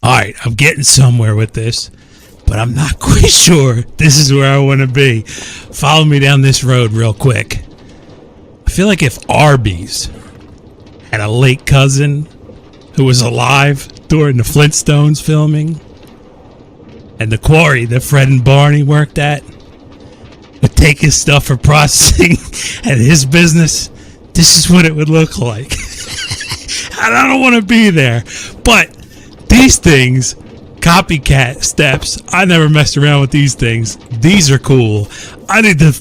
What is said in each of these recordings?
Alright, I'm getting somewhere with this, but I'm not quite sure this is where I want to be. Follow me down this road real quick. I feel like if Arby's had a late cousin who was alive during the Flintstones filming, and the quarry that Fred and Barney worked at would take his stuff for processing at his business, this is what it would look like. And I don't want to be there, but these things, copycat steps, I never messed around with these things. These are cool. I need to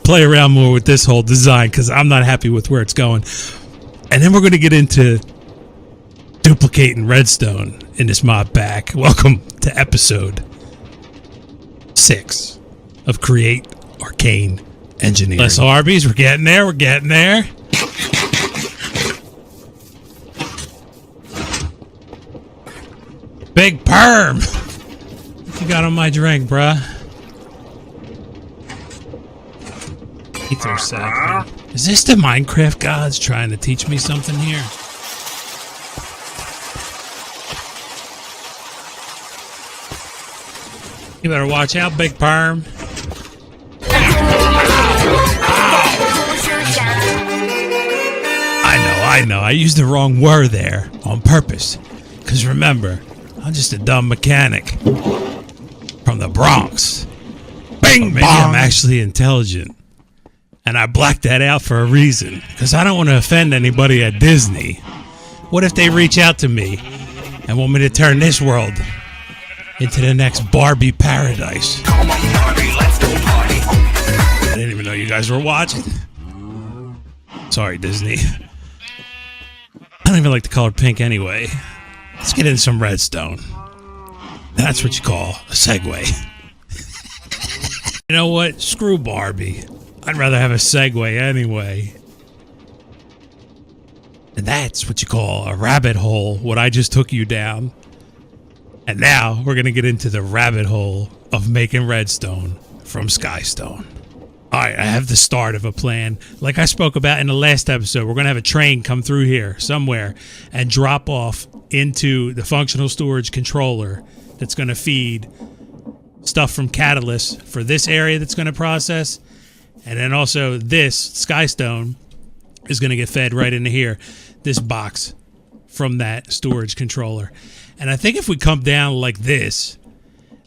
play around more with this whole design because I'm not happy with where it's going. And then we're going to get into duplicating redstone in this mod pack. Welcome to episode 6 of Create Arcane Engineering. Less Arby's, we're getting there, we're getting there. Big perm! What you got on my drink, bruh? Ether sack. Is this the Minecraft gods trying to teach me something here? You better watch out, big perm. I know. I used the wrong word there on purpose. Because remember, I'm just a dumb mechanic from the Bronx. Bing, maybe I'm actually intelligent. And I blacked that out for a reason. Because I don't want to offend anybody at Disney. What if they reach out to me and want me to turn this world into the next Barbie paradise? Come on, Barbie, let's go party. I didn't even know you guys were watching. Sorry, Disney. I don't even like the color pink anyway. Let's get in some redstone. That's what you call a segue. You know what? Screw Barbie. I'd rather have a segue anyway. And that's what you call a rabbit hole, what I just took you down. And now we're going to get into the rabbit hole of making redstone from skystone. Alright, I have the start of a plan. Like I spoke about in the last episode, we're going to have a train come through here somewhere and drop off into the functional storage controller that's going to feed stuff from Catalyst for this area that's going to process. And then also this skystone is going to get fed right into here, this box from that storage controller. And I think if we come down like this,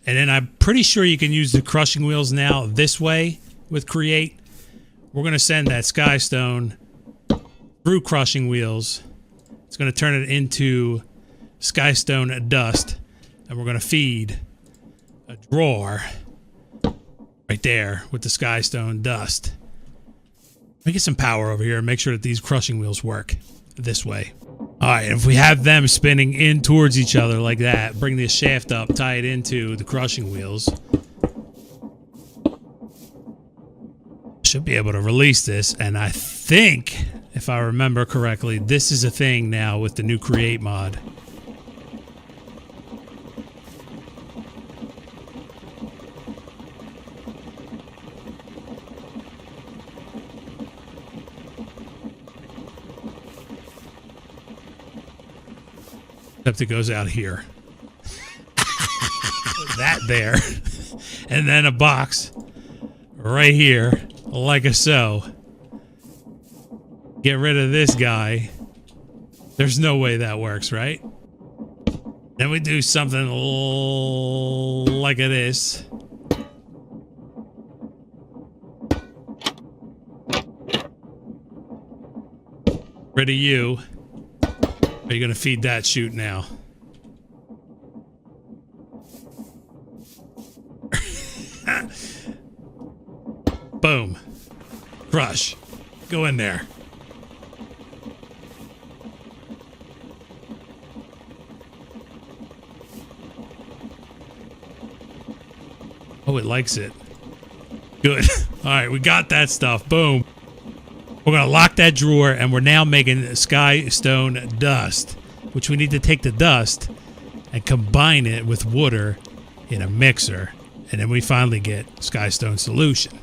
and then I'm pretty sure you can use the crushing wheels now this way with Create, we're going to send that skystone through crushing wheels. It's going to turn it into skystone dust, and we're going to feed a drawer right there with the skystone dust. Let me get some power over here and make sure that these crushing wheels work this way. Alright, if we have them spinning in towards each other like that, bring this shaft up, tie it into the crushing wheels. Should be able to release this, and I think, if I remember correctly, this is a thing now with the new Create mod. Except it goes out here. That there. And then a box right here, like a so. Get rid of this guy. There's no way that works, right? Then we do something like this. Rid of you. Are you going to feed that chute now? Boom. Crush. Go in there. Oh, it likes it. Good. All right, we got that stuff. Boom. We're going to lock that drawer, and we're now making skystone dust, which we need to take the dust and combine it with water in a mixer, and then we finally get skystone solution.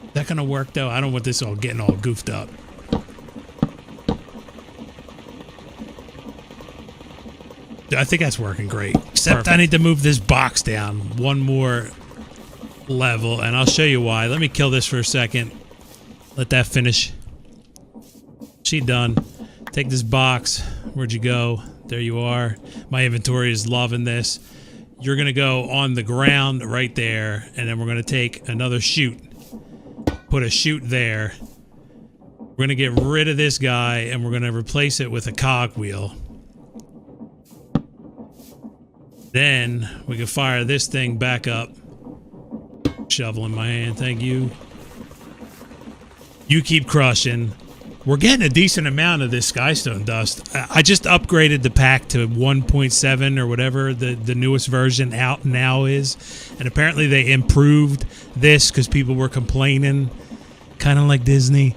Is that going to work, though? I don't want this all getting all goofed up. I think that's working great. Except I need to move this box down one more level, and I'll show you why. Let me kill this for a second. Let that finish. She done. Take this box. Where'd you go? There you are. My inventory is loving this. You're going to go on the ground right there, and then we're going to take another chute. Put a chute there. We're going to get rid of this guy, and we're going to replace it with a cogwheel. Then we can fire this thing back up. Shovel in my hand, thank you. You keep crushing. We're getting a decent amount of this skystone dust. I just upgraded the pack to 1.7 or whatever the newest version out now is. And apparently they improved this because people were complaining, kind of like Disney,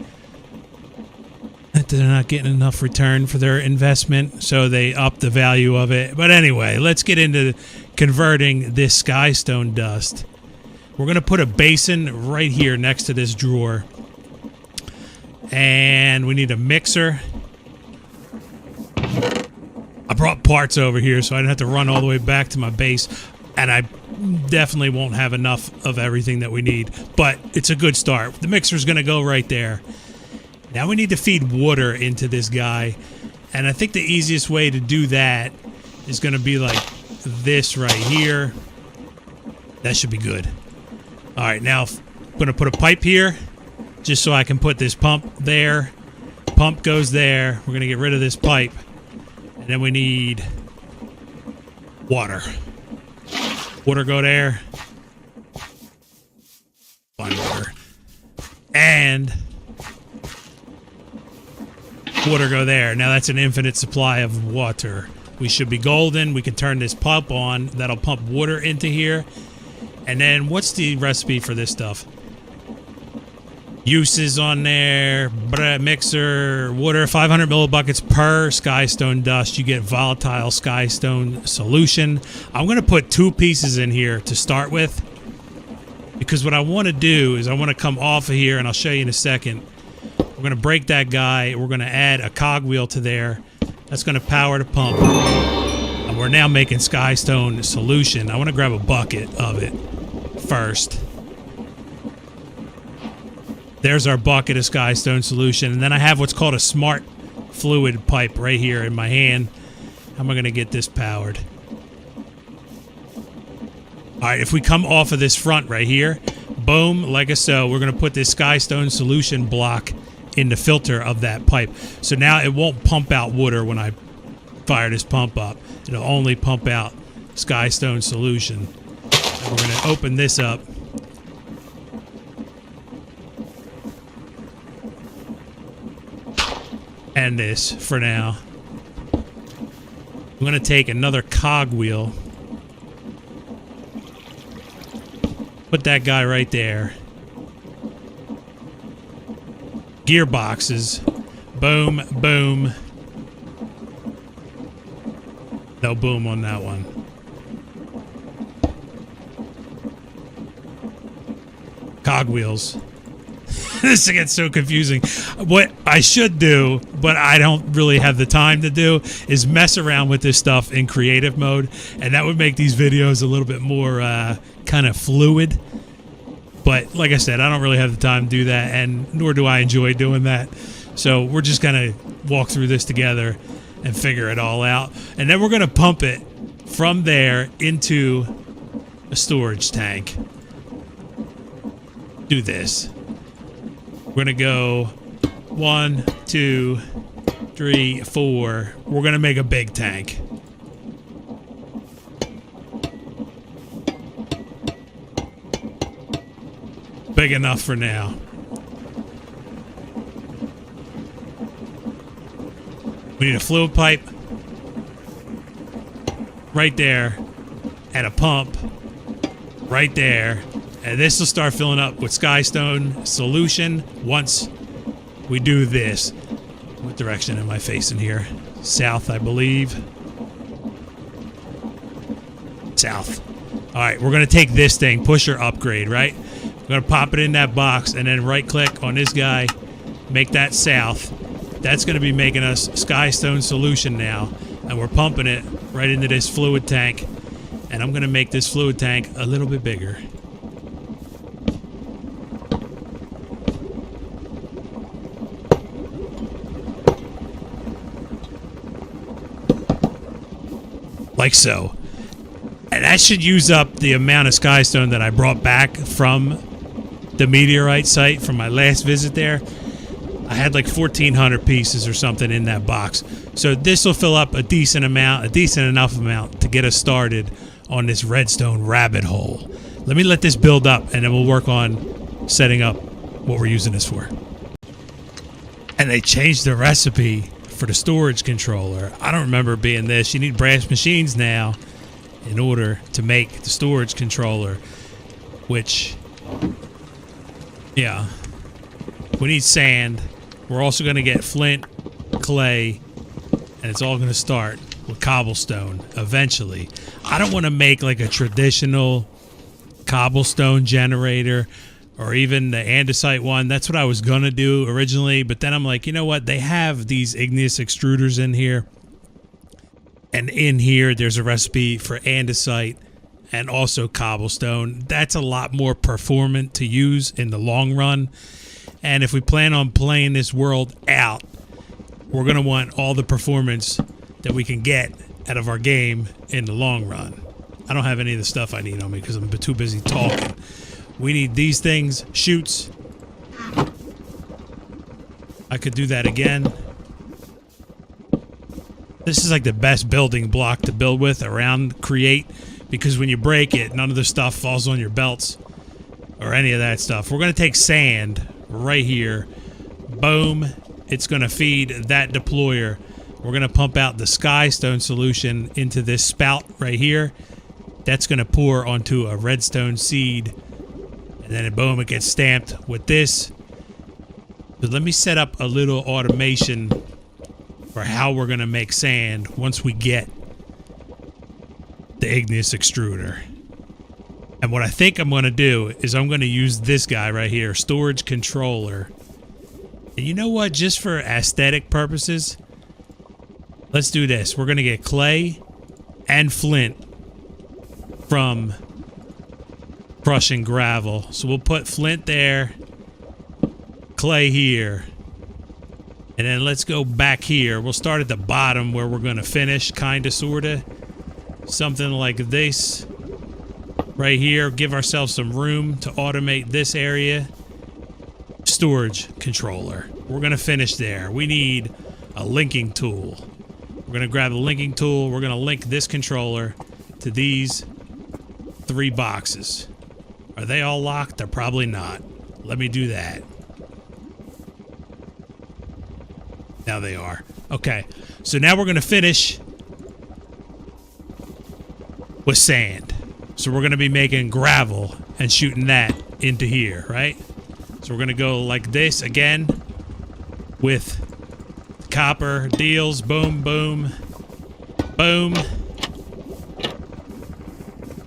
that they're not getting enough return for their investment. So they upped the value of it. But anyway, let's get into converting this skystone dust. We're going to put a basin right here next to this drawer. And we need a mixer. I brought parts over here so I didn't have to run all the way back to my base. And I definitely won't have enough of everything that we need. But it's a good start. The mixer's going to go right there. Now we need to feed water into this guy. And I think the easiest way to do that is going to be like this right here. That should be good. All right, now I'm going to put a pipe here. Just so I can put this pump there. Pump goes there. We're going to get rid of this pipe. And then we need water. Water go there. Find water. And water go there. Now that's an infinite supply of water. We should be golden. We can turn this pump on. That'll pump water into here. And then what's the recipe for this stuff? Uses on there, mixer, water, 500 millibuckets per skystone dust. You get volatile skystone solution. I'm going to put 2 pieces in here to start with. Because what I want to do is I want to come off of here, and I'll show you in a second. We're going to break that guy. We're going to add a cogwheel to there. That's going to power the pump. And we're now making skystone solution. I want to grab a bucket of it first. There's our bucket of skystone solution. And then I have what's called a smart fluid pipe right here in my hand. How am I going to get this powered? All right, if we come off of this front right here, boom, like so, we're going to put this skystone solution block in the filter of that pipe. So now it won't pump out water when I fire this pump up. It'll only pump out skystone solution. And we're going to open this up. And this for now. I'm going to take another cogwheel. Put that guy right there. Gearboxes. Boom, boom. No boom on that one. Cogwheels. This gets so confusing. What I should do, but I don't really have the time to do, is mess around with this stuff in creative mode, and that would make these videos a little bit more kind of fluid. But like I said, I don't really have the time to do that, and nor do I enjoy doing that. So we're just going to walk through this together and figure it all out. And then we're going to pump it from there into a storage tank. Do this. We're going to go 1, 2, 3, 4. We're going to make a big tank. Big enough for now. We need a fluid pipe right there and a pump right there. And this will start filling up with skystone solution once we do this. What direction am I facing here? South, I believe. South. All right, we're going to take this thing, pusher upgrade, right? We're going to pop it in that box and then right click on this guy, make that south. That's going to be making us skystone solution now. And we're pumping it right into this fluid tank. And I'm going to make this fluid tank a little bit bigger. Like so. And that should use up the amount of skystone that I brought back from the meteorite site from my last visit there. I had like 1,400 pieces or something in that box. So this will fill up a decent enough amount to get us started on this redstone rabbit hole. Let me let this build up and then we'll work on setting up what we're using this for. And they changed the recipe for the storage controller. I don't remember it being this. You need brass machines now in order to make the storage controller, which, yeah, we need sand. We're also going to get flint, clay, and it's all going to start with cobblestone eventually. I don't want to make like a traditional cobblestone generator or even the andesite one. That's what I was going to do originally, but then I'm like, you know what? They have these igneous extruders in here. And in here, there's a recipe for andesite and also cobblestone. That's a lot more performant to use in the long run. And if we plan on playing this world out, we're going to want all the performance that we can get out of our game in the long run. I don't have any of the stuff I need on me because I'm too busy talking. We need these things, chutes. I could do that again. This is like the best building block to build with around Create, because when you break it, none of the stuff falls on your belts or any of that stuff. We're going to take sand right here. Boom. It's going to feed that deployer. We're going to pump out the skystone solution into this spout right here. That's going to pour onto a redstone seed. And then boom, it gets stamped with this. So let me set up a little automation for how we're going to make sand once we get the igneous extruder. And what I think I'm going to do is I'm going to use this guy right here, storage controller. And you know what? Just for aesthetic purposes, let's do this. We're going to get clay and flint from crushing gravel. So we'll put flint there, clay here. And then let's go back here. We'll start at the bottom where we're going to finish, kind of, sort of. Something like this. Right here. Give ourselves some room to automate this area. Storage controller. We're going to finish there. We need a linking tool. We're going to grab a linking tool. We're going to link this controller to these 3 boxes. Are they all locked? They're probably not. Let me do that. Now they are. Okay, so now we're going to finish with sand. So we're going to be making gravel and shooting that into here, right? So we're going to go like this again with copper deals. Boom, boom, boom.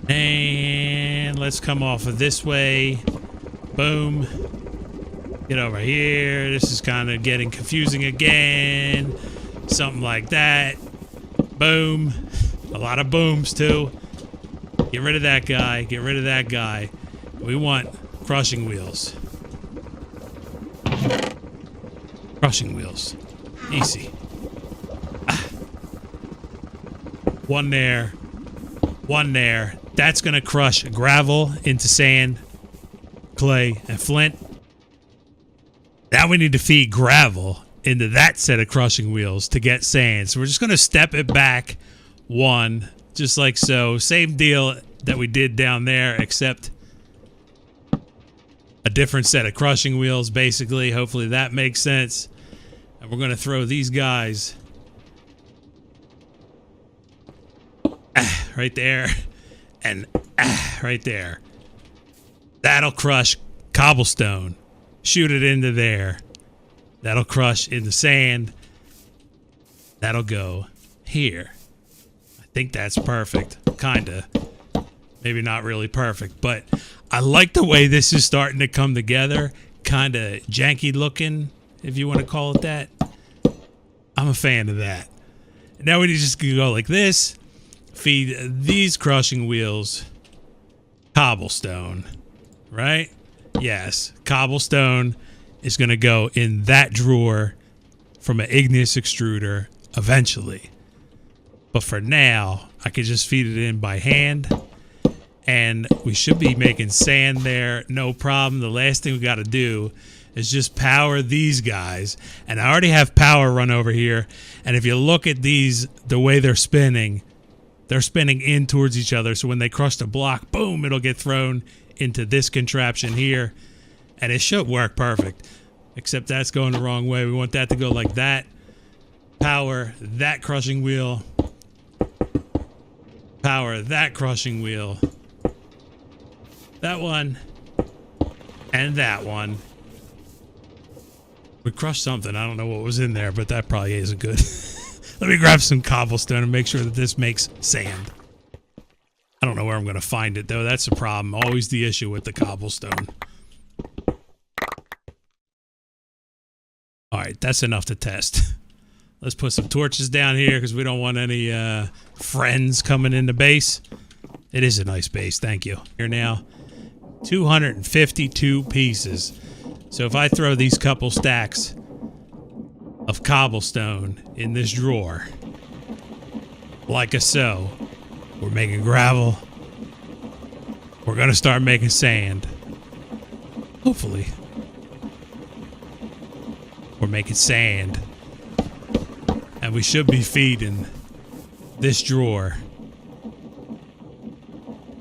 And let's come off of this way. Boom. Get over here. This is kind of getting confusing again. Something like that. Boom. A lot of booms too. Get rid of that guy. Get rid of that guy. We want crushing wheels. Crushing wheels. Easy. Ah. One there. One there. That's going to crush gravel into sand, clay, and flint. Now we need to feed gravel into that set of crushing wheels to get sand. So we're just going to step it back 1, just like so. Same deal that we did down there, except a different set of crushing wheels, basically. Hopefully that makes sense. And we're going to throw these guys right there and right there. That'll crush cobblestone. Shoot it into there. That'll crush into sand. That'll go here. I think that's perfect. Kinda. Maybe not really perfect, but I like the way this is starting to come together. Kinda janky looking, if you want to call it that. I'm a fan of that. Now we just go like this. feed these crushing wheels cobblestone, right? Yes, cobblestone is going to go in that drawer from an igneous extruder eventually. But for now, I could just feed it in by hand. And we should be making sand there, no problem. The last thing we got to do is just power these guys. And I already have power run over here. And if you look at these, the way they're spinning in towards each other. So when they crush the block, boom, it'll get thrown into this contraption here. And it should work perfect. Except that's going the wrong way. We want that to go like that. Power that crushing wheel. Power that crushing wheel. That one. And that one. We crushed something. I don't know what was in there, but that probably isn't good. Let me grab some cobblestone and make sure that this makes sand. I don't know where I'm going to find it, though. That's the problem. Always the issue with the cobblestone. All right, that's enough to test. Let's put some torches down here because we don't want any friends coming in the base. It is a nice base. Thank you. Here now, 252 pieces. So if I throw these couple stacks of cobblestone in this drawer, like so, we're making gravel. We're going to start making sand. Hopefully. We're making sand. And we should be feeding this drawer.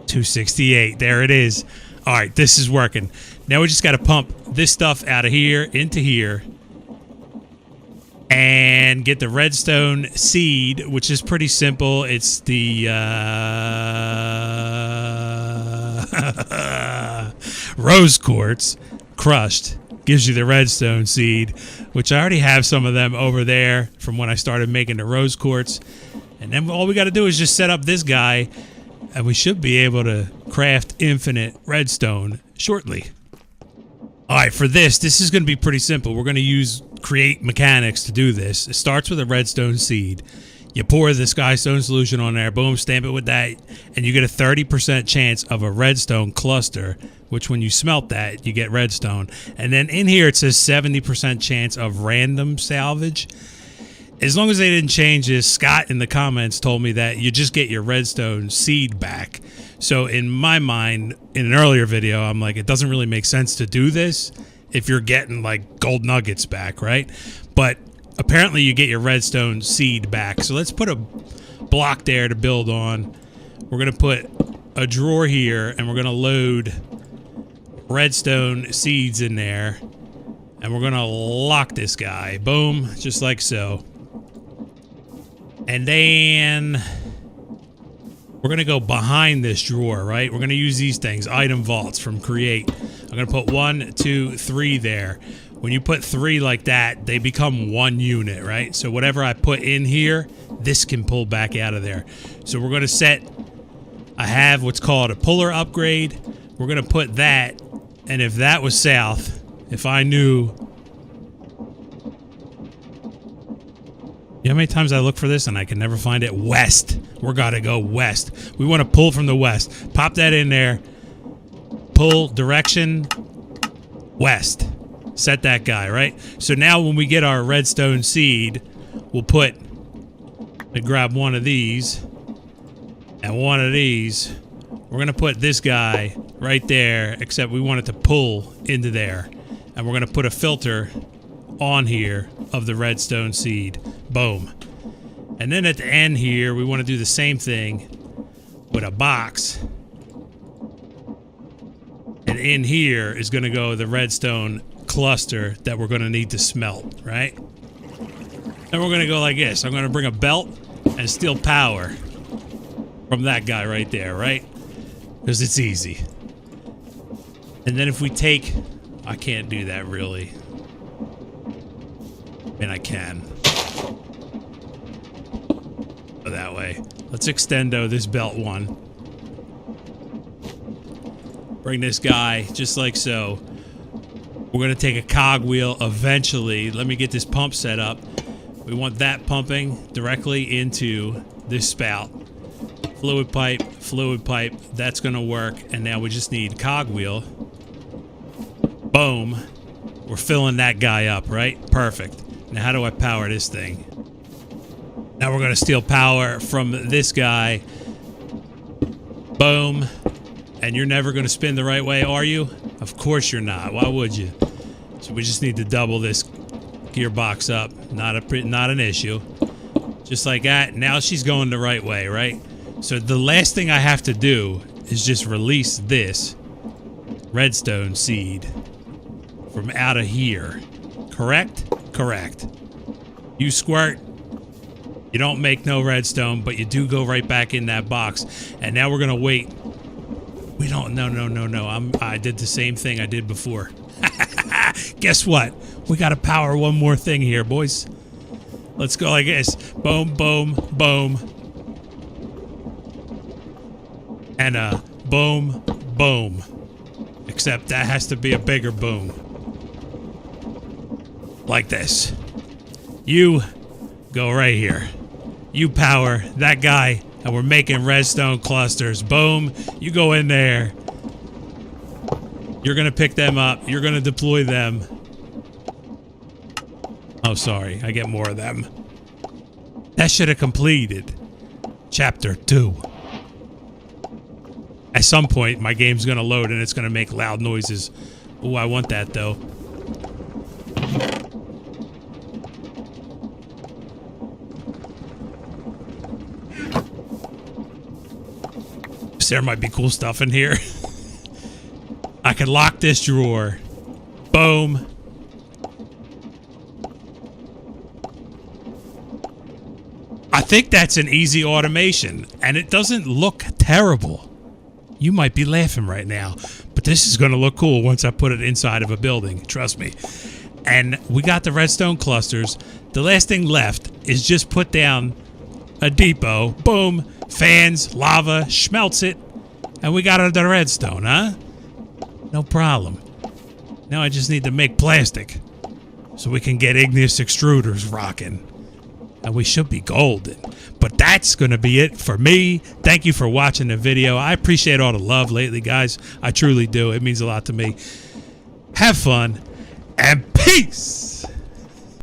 268. There it is. All right, this is working. Now we just got to pump this stuff out of here into here. And get the redstone seed, which is pretty simple. It's the rose quartz crushed. Gives you the redstone seed, which I already have some of them over there from when I started making the rose quartz. And then all we got to do is just set up this guy, and we should be able to craft infinite redstone shortly. All right, for this is going to be pretty simple. We're going to use Create mechanics to do this. It starts with a redstone seed. You pour the skystone solution on there, boom, stamp it with that, and you get a 30% chance of a redstone cluster, which when you smelt that, you get redstone. And then in here, it says 70% chance of random salvage. As long as they didn't change this, Scott in the comments told me that you just get your redstone seed back. So in my mind, in an earlier video, I'm like, it doesn't really make sense to do this if you're getting like gold nuggets back, right? But apparently you get your redstone seed back. So let's put a block there to build on. We're going to put a drawer here, and we're going to load redstone seeds in there. And we're going to lock this guy. Boom, just like so. And then we're going to go behind this drawer, right? We're going to use these things, item vaults from Create. I'm going to put 1, 2, 3 there. When you put 3 like that, they become one unit, right? So whatever I put in here, this can pull back out of there. So we're going to set, I have what's called a puller upgrade. We're going to put that, and if that was south, if I knew, you know how many times I look for this and I can never find it? West. We're got to go west. We want to pull from the west. Pop that in there. Pull direction west. Set that guy, right? So now when we get our redstone seed, we'll put, and grab one of these and one of these. We're going to put this guy right there, except we want it to pull into there. And we're going to put a filter on here of the redstone seed. Boom. And then at the end here, we want to do the same thing with a box. And in here is going to go the redstone cluster that we're going to need to smelt, right? And we're going to go like this. I'm going to bring a belt and steal power from that guy right there, right? Because it's easy. And then if we take, I can't do that really. And I can. Go that way. Let's extendo this belt one. Bring this guy just like so. We're going to take a cogwheel eventually. Let me get this pump set up. We want that pumping directly into this spout. fluid pipe. That's gonna work. And now we just need cogwheel. Boom. We're filling that guy up, right? Perfect. Now how do I power this thing? Now we're gonna steal power from this guy. Boom. And you're never gonna spin the right way, are you? Of course you're not. Why would you? So we just need to double this gearbox up. Not an issue. Just like that. Now she's going the right way, right? So the last thing I have to do is just release this Redstone Seed from out of here. Correct? Correct. You squirt. You don't make no redstone, but you do go right back in that box. And now we're gonna wait. We don't. No. I did the same thing I did before. Guess what? We gotta power one more thing here, boys. Let's go like this. Boom, boom, boom. And boom, boom. Except that has to be a bigger boom. Like this. You go right here. You power that guy, and we're making redstone clusters. Boom. You go in there. You're gonna pick them up. You're gonna deploy them. Oh, sorry. I get more of them. That should have completed Chapter 2. At some point, my game's gonna load and it's gonna make loud noises. Oh, I want that though. There might be cool stuff in here. I can lock this drawer. Boom. I think that's an easy automation, and it doesn't look terrible. You might be laughing right now, but this is going to look cool once I put it inside of a building. Trust me. And we got the redstone clusters. The last thing left is just put down a depot. Boom. Fans, lava, schmelts it, and we got the redstone, huh? No problem. Now I just need to make plastic so we can get igneous extruders rocking. And we should be golden. But that's going to be it for me. Thank you for watching the video. I appreciate all the love lately, guys. I truly do. It means a lot to me. Have fun and peace.